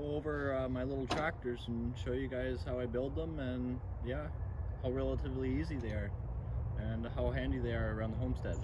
go over my little tractors and show you guys how I build them, and yeah, how relatively easy they are and how handy they are around the homestead.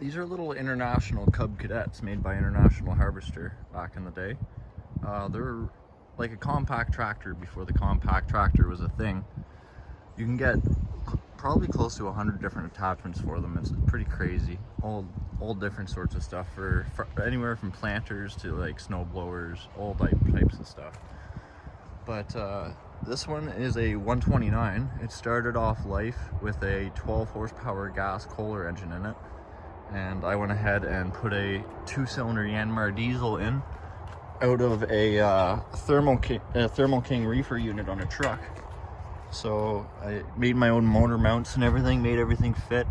These are little international cub cadets made by International Harvester back in the day. They're like a compact tractor before the compact tractor was a thing. You can get probably close to 100 different attachments for them. It's pretty crazy. All different sorts of stuff for anywhere from planters to like snow blowers, all types of stuff. But this one is a 129. It started off life with a 12 horsepower gas Kohler engine in it. And I went ahead and put a 2-cylinder Yanmar diesel in out of a Thermal King reefer unit on a truck. So I made my own motor mounts and everything, made everything fit.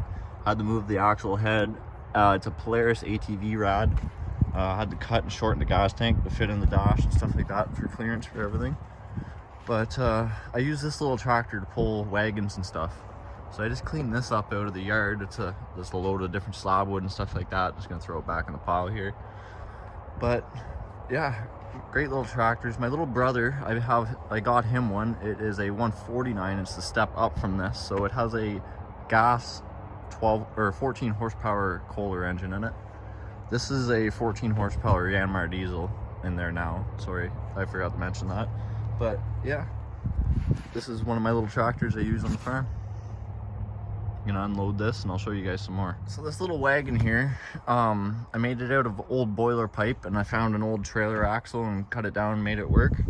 Had to move the axle head. It's a Polaris ATV rad. Had to cut and shorten the gas tank to fit in the dash and stuff like that for clearance for everything. But I use this little tractor to pull wagons and stuff. So I just cleaned this up out of the yard. It's just a load of different slab wood and stuff like that. Just gonna throw it back in the pile here. But yeah, great little tractors. My little brother, I got him one. It is a 149. It's the step up from this. So it has a gas 12 or 14 horsepower Kohler engine in it. This is a 14 horsepower Yanmar diesel in there now. Sorry, I forgot to mention that. But yeah, this is one of my little tractors I use on the farm. I'm gonna unload this and I'll show you guys some more. So this little wagon here, I made it out of old boiler pipe, and I found an old trailer axle and cut it down and made it work.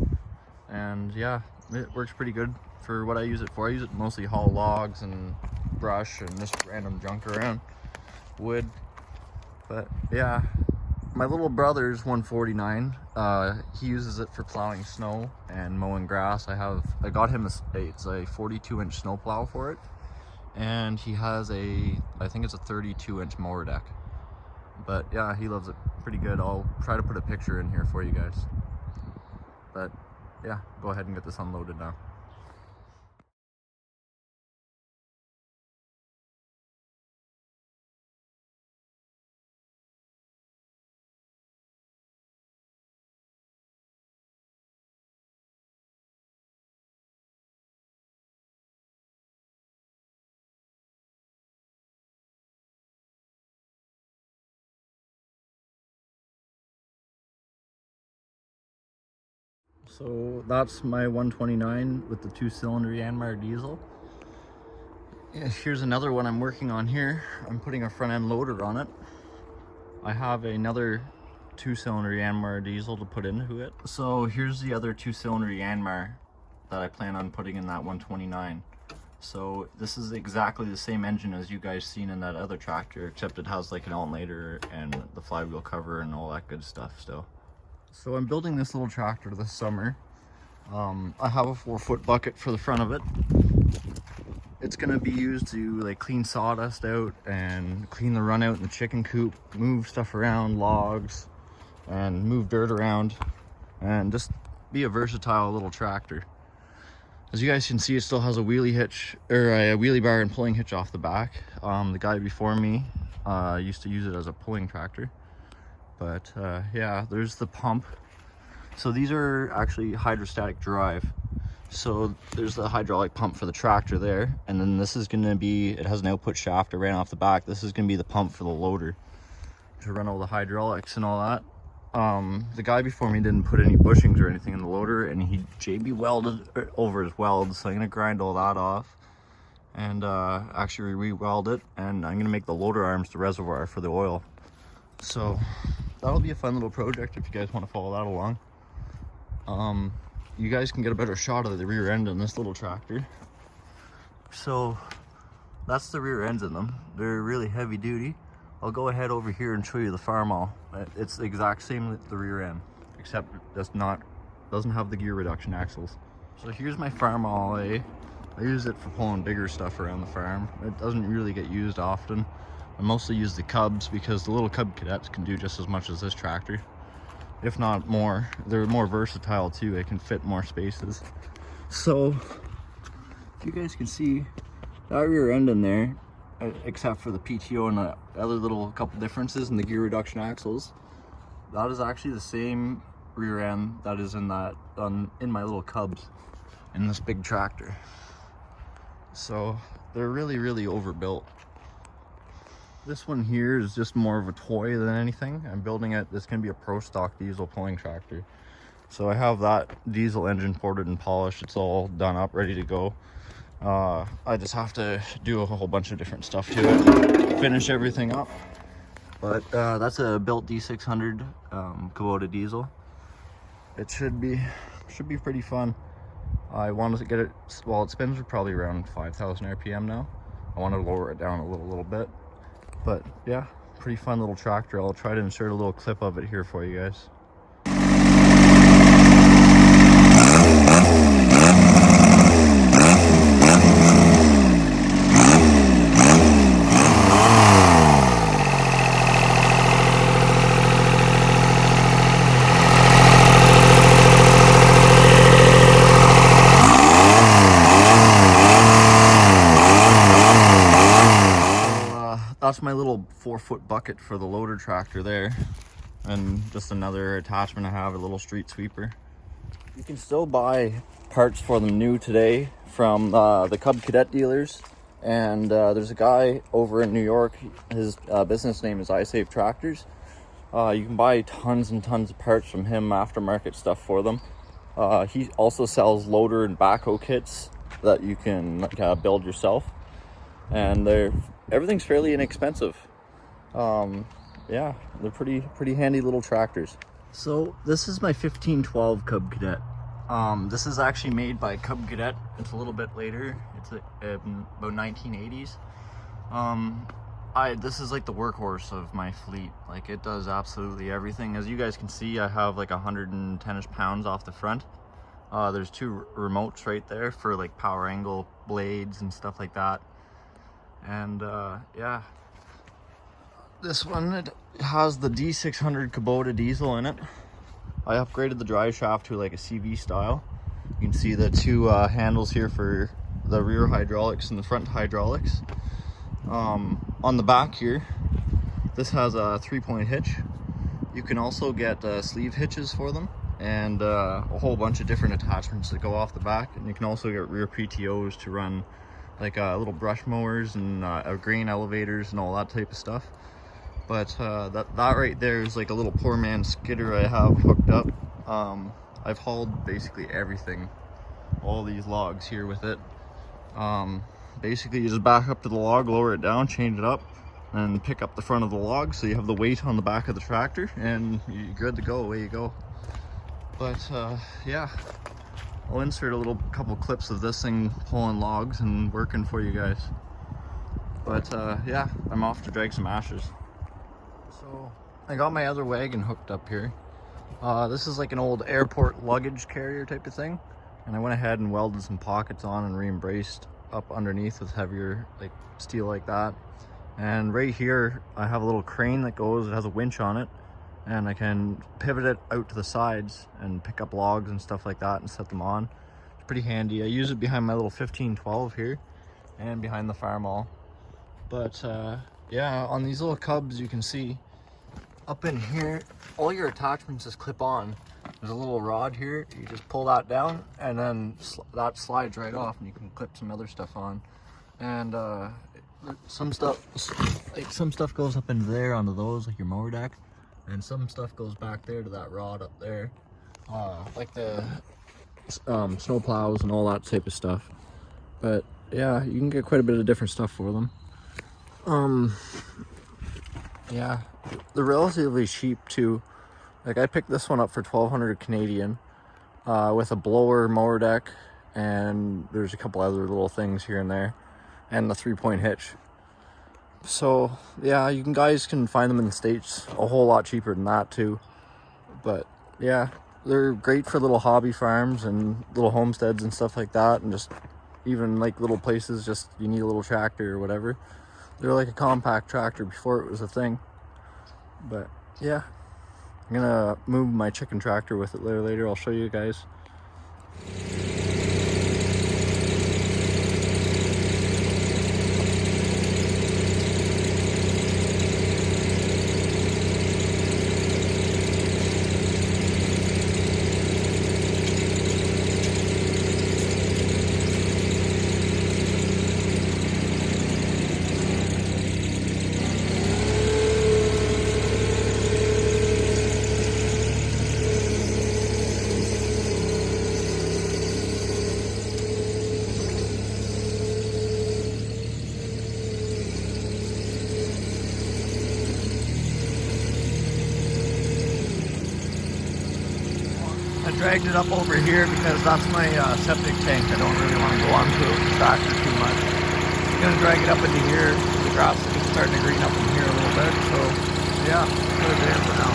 And yeah, it works pretty good for what I use it for. I use it to mostly haul logs and brush and just random junk around, wood. But yeah, my little brother's 149. He uses it for plowing snow and mowing grass. I got him it's a 42-inch snow plow for it. And he has I think it's a 32-inch mower deck. But yeah, he loves it pretty good. I'll try to put a picture in here for you guys. But yeah, go ahead and get this unloaded now. So that's my 129 with the 2-cylinder Yanmar diesel. Yeah, here's another one I'm working on here. I'm putting a front end loader on it. I have another 2-cylinder Yanmar diesel to put into it. So here's the other 2-cylinder Yanmar that I plan on putting in that 129. So this is exactly the same engine as you guys seen in that other tractor, except it has like an alternator and the flywheel cover and all that good stuff still. So I'm building this little tractor this summer. I have a 4-foot bucket for the front of it. It's gonna be used to like clean sawdust out and clean the run out in the chicken coop, move stuff around, logs, and move dirt around, and just be a versatile little tractor. As you guys can see, it still has a wheelie hitch, or a wheelie bar and pulling hitch off the back. The guy before me used to use it as a pulling tractor. But yeah, there's the pump. So these are actually hydrostatic drive. So there's the hydraulic pump for the tractor there, and then this is going to be, it has an output shaft that ran off the back. This is going to be the pump for the loader to run all the hydraulics and all that. The guy before me didn't put any bushings or anything in the loader, and he JB welded over his welds, so I'm going to grind all that off and actually re-weld it, and I'm going to make the loader arms the reservoir for the oil. So that'll be a fun little project if you guys want to follow that along. You guys can get a better shot of the rear end in this little tractor. So that's the rear ends in them. They're really heavy duty. I'll go ahead over here and show you the farmall. It's the exact same with the rear end, except it doesn't have the gear reduction axles. So here's my farmall. I use it for pulling bigger stuff around the farm. It doesn't really get used often. I mostly use the cubs because the little cub cadets can do just as much as this tractor, if not more. They're more versatile too. They can fit more spaces. So if you guys can see that rear end in there, except for the PTO and the other little couple differences in the gear reduction axles, that is actually the same rear end that is in that in my little cubs in this big tractor. So they're really overbuilt. This one here is just more of a toy than anything. I'm building it. This can be a pro stock diesel pulling tractor. So I have that diesel engine ported and polished. It's all done up, ready to go. I just have to do a whole bunch of different stuff to it, finish everything up. But that's a built D600 Kubota diesel. It should be pretty fun. I wanted to get it, well, it spins probably around 5,000 RPM now. I want to lower it down a little bit. But yeah, pretty fun little tractor. I'll try to insert a little clip of it here for you guys. That's my little 4-foot bucket for the loader tractor there, and just another attachment I have, a little street sweeper. You can still buy parts for them new today from the Cub Cadet dealers, and there's a guy over in New York. His business name is I Save Tractors. You can buy tons and tons of parts from him, aftermarket stuff for them. He also sells loader and backhoe kits that you can build yourself, and everything's fairly inexpensive. Yeah, they're pretty handy little tractors. So this is my 1512 Cub Cadet. This is actually made by Cub Cadet. It's a little bit later. It's about 1980s. This is like the workhorse of my fleet. Like, it does absolutely everything. As you guys can see, I have like 110-ish pounds off the front. There's 2 remotes right there for like power angle blades and stuff like that. And yeah, this one, it has the D600 Kubota diesel in it. I upgraded the drive shaft to like a CV style. You can see the 2 handles here for the rear hydraulics and the front hydraulics. On the back here, this has a 3-point hitch. You can also get sleeve hitches for them, and a whole bunch of different attachments that go off the back. And you can also get rear PTOs to run like little brush mowers and grain elevators and all that type of stuff. But that right there is like a little poor man's skidder I have hooked up. I've hauled basically everything, all these logs here with it. Basically you just back up to the log, lower it down, change it up, and pick up the front of the log so you have the weight on the back of the tractor, and you're good to go. Away you go. But yeah, I'll insert a couple clips of this thing pulling logs and working for you guys. But yeah, I'm off to drag some ashes. So I got my other wagon hooked up here. This is like an old airport luggage carrier type of thing, and I went ahead and welded some pockets on and re-embraced up underneath with heavier like steel like that. And right here I have a little crane that goes, it has a winch on it, and I can pivot it out to the sides and pick up logs and stuff like that and set them on. It's pretty handy. I use it behind my little 1512 here and behind the farm all. But yeah, on these little cubs, you can see up in here, all your attachments just clip on. There's a little rod here, you just pull that down, and then that slides right off, and you can clip some other stuff on. And some stuff goes up into there onto those, like your mower deck, and some stuff goes back there to that rod up there, like the snow plows and all that type of stuff. But yeah, you can get quite a bit of different stuff for them. Yeah, they're relatively cheap too. Like, I picked this one up for 1,200 Canadian with a blower, mower deck, and there's a couple other little things here and there, and the 3-point hitch. So yeah, guys can find them in the States a whole lot cheaper than that too. But yeah, they're great for little hobby farms and little homesteads and stuff like that, and just even like little places just you need a little tractor or whatever. They're like a compact tractor before it was a thing. But yeah, I'm gonna move my chicken tractor with it later. I'll show you guys. I dragged it up over here because that's my septic tank. I don't really want to go onto the tractor too much. I'm going to drag it up into here. The grass is starting to green up in here a little bit. So yeah, put it in for now.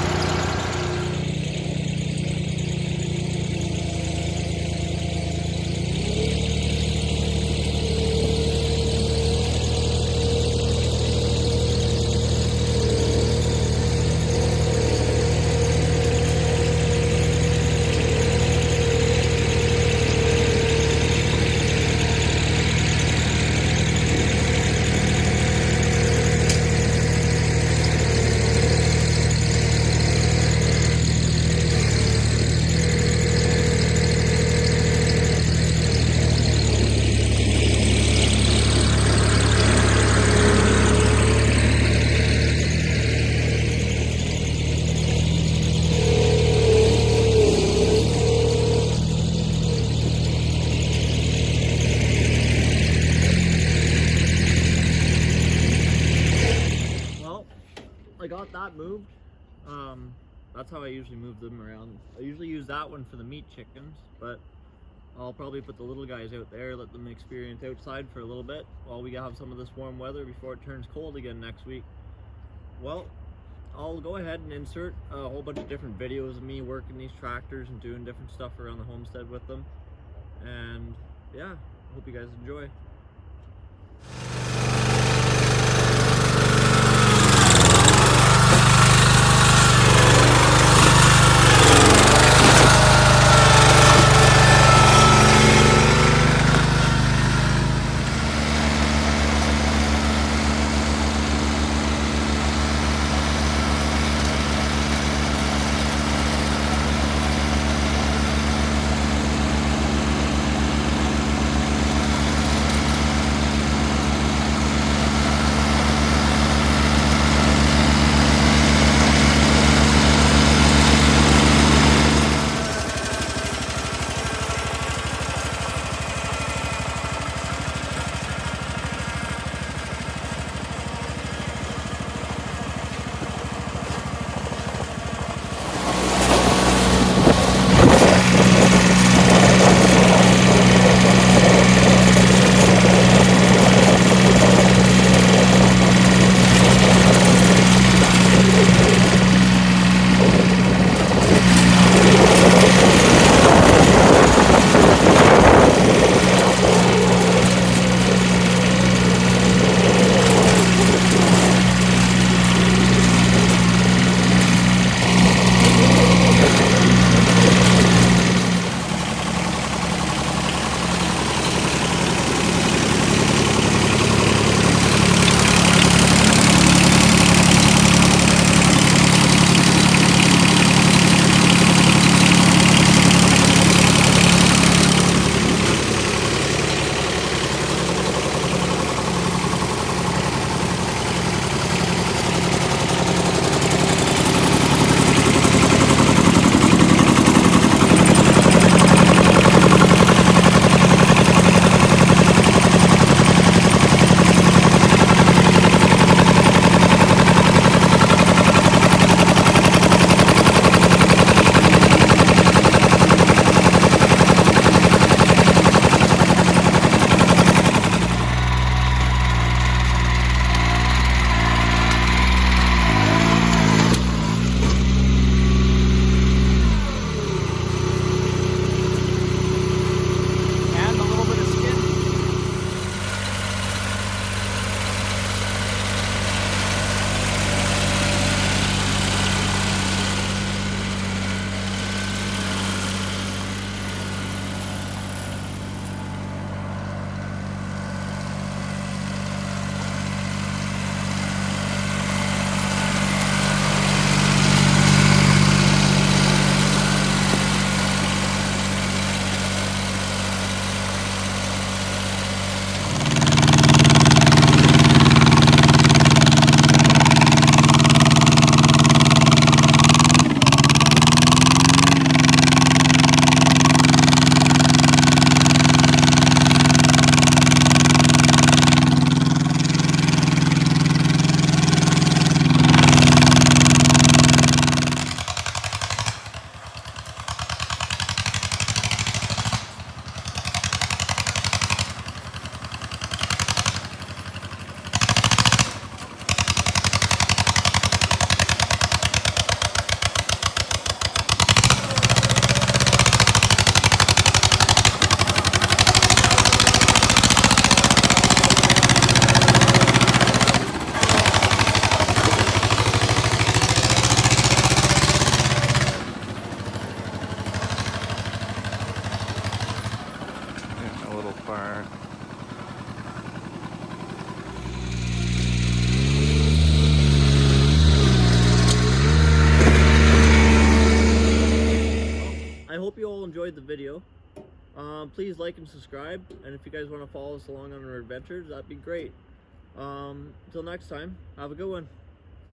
I got that moved. That's how I usually move them around. I usually use that one for the meat chickens, but I'll probably put the little guys out there, let them experience outside for a little bit while we have some of this warm weather before it turns cold again next week. Well, I'll go ahead and insert a whole bunch of different videos of me working these tractors and doing different stuff around the homestead with them. And yeah, hope you guys enjoy. the video. Please like and subscribe, and if you guys want to follow us along on our adventures, that'd be great. Until next time, have a good one.